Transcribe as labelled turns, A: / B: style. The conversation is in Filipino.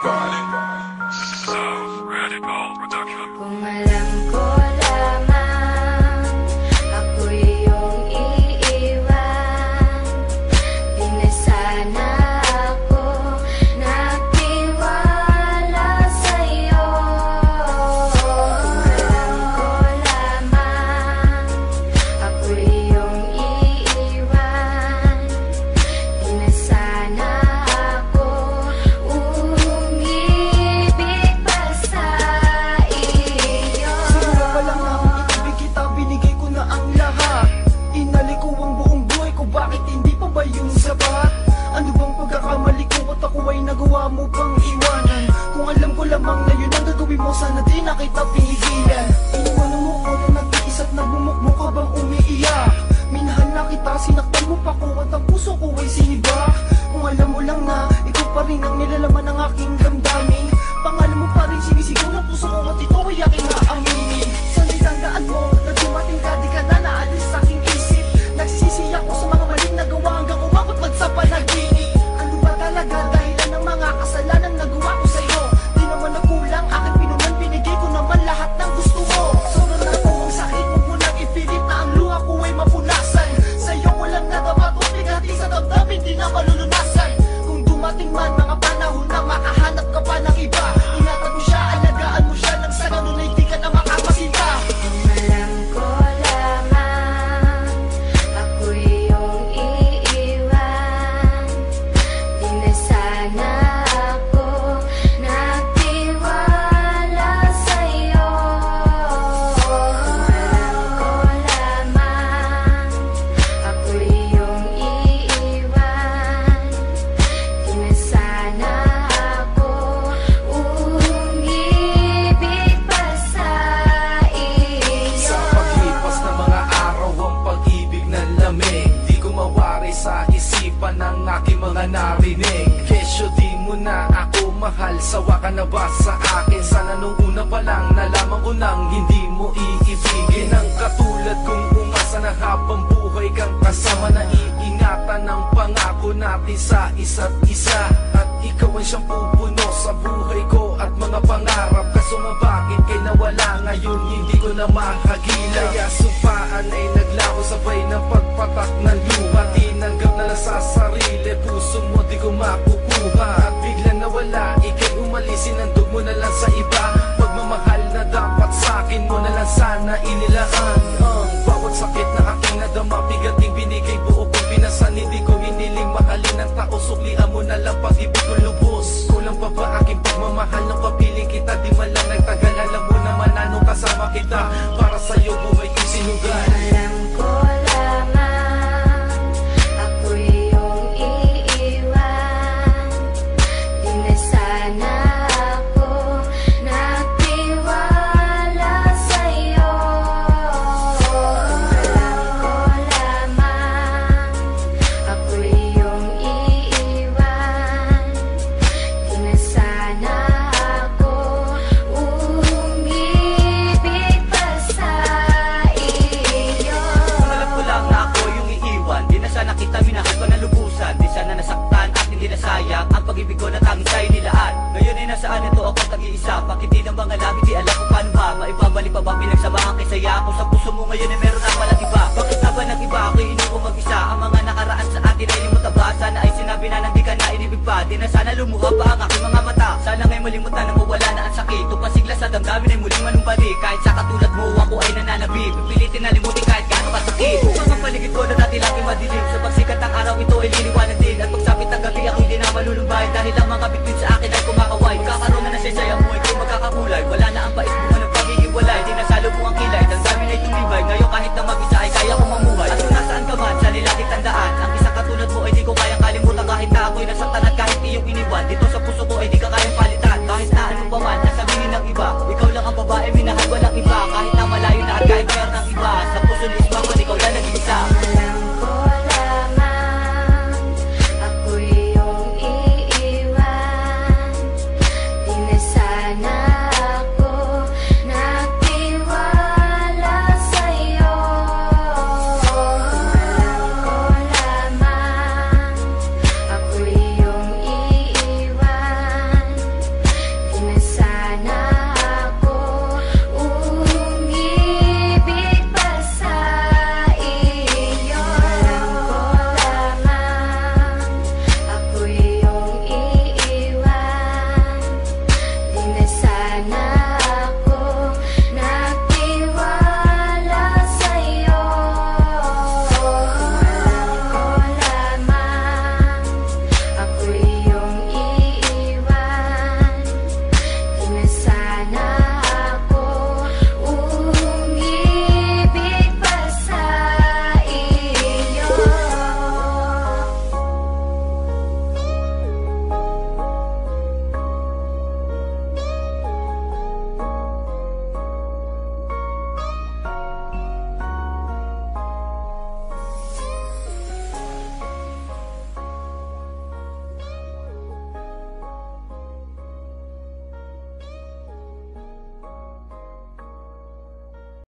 A: God. So radical production.
B: Kung alam ko lamang ako'y iyong iiwan, di na sana ako nagtiwala sa'yo. Kung alam ko lamang ako'y iyong iiwan, di na sana ako umibig pa sa iyo.
C: Simula pa lang namin ibig kita, binigay ko na ang lahat. Inalik ko ang buong buhay ko, bakit hindi pa ba yun sapat? Ano bang pagkakamali ko at ako ay nagawa mo pang iwanan? Kung alam ko lamang na yun ang gagawin mo, sana di na kita pigilan. Iniwanan mo ko na nag-iisa't nagbumukmo ka bang umiiyak? Minahal na kita, sinaktan mo pa ko at ang puso ko ay sinibak. Kung alam mo lang na ikaw pa rin ang nilalaman ng aking damdamin, pangalan mo pa rin sinisigaw ng puso ko at ito ay aking aaminin. Sana'y tandaan mo na dumating ka, di ka na naalis sa aking isip. Nagsisisi ako sa mga maling nagawa hanggang umabot man sa panaginip. Ano ba talaga dahilan ng mga kasalanan nagawa ko sa'yo? Di naman nagkulang, aking pinunan, binigay ko naman lahat ng gusto mo. Sobrang na po ang sakit, huwag mo nang ipilit na ang luha ko ay mapunasan. Sa'yo ko lang nadama ko, bigati sa damdamin, di na malulunasan. Kung dumating man mga panahon na makahanap ka pa ng iba, ingatan mo siya, alagaan mo siya, nang sa ganun ay di ka na makapasinta.
B: Kung alam ko lamang ako'y iyong iiwan, di na sana ako nagtiwala sa'yo. Kung alam ko lamang ako'y iyong iiwan, di na sana ako umibig pa sa iyo.
D: Sa paglipas ng mga araw, ang pag-ibig ng lamig, di ko mawari sa isipan ng aking mga narinig. Kesyo di mo na ako mahal, sawa ka na ba sa akin? Sana nung una pa lang nalaman ko nang hindi mo iibigin. Ang katulad kong umasa na habang buhay kang kasama, na iingatan ng pangako natin sa isa't isa. At ikaw ang siyang pupuno sa buhay ko at mga pangarap. Kaso nga bakit kay nawala ngayon, hindi ko na mahagila. Kaya supaan ay naglako sabay ng pagpatak ng luha. Tinanggap na lang sa sarili, puso mo di ko makukuha. At biglang nawala, ikay umalis, sinandog mo na lang sa iba. Pagmamahal na dapat sa akin mo na lang sana inilaan. Ang bawat sakit na aking nadama, bigating binigay buo kong pinasan. Hindi ko hiniling mahalin ng tao, suklian mo na lang pag-ibig ko lubos. Kulang pa ba aking pagmamahal nung kapiling kita? Di man lang nagtagal, alam mo naman anong kasama kita. Para sa'yo buhay ko'y sinugal.
B: Alam ko lamang ako'y iyong iiwan, di na sana ako nagtiwala sa'yo. Kung alam ko lamang ako'y iyong iiwan, di na sana ako umibig pa sa iyo.
E: Kung alam ko lang na ako yung iiwan, di na sana kita minahal ko na lubusan. Di sana nasaktan at hindi nasayang ang pag-ibig ko na tanging sa'yo nilaan. Ngayon ay nasaan ito ako tag-iisa, bakit di ng mga langit di alam kung paano ba maibabalik pa ba pinagsamahan kay saya. Kung sa puso mo ngayon ay meron na palang iba, bakit na ba nag-iba ako'y iniwan mag-isa? Ang mga nakaraan sa atin ay limutan ba? Sana ay sinabi na nang di ka na inibig pa, di na sana lumuha pa ang aking mga mata. Sana nga'y malimutan na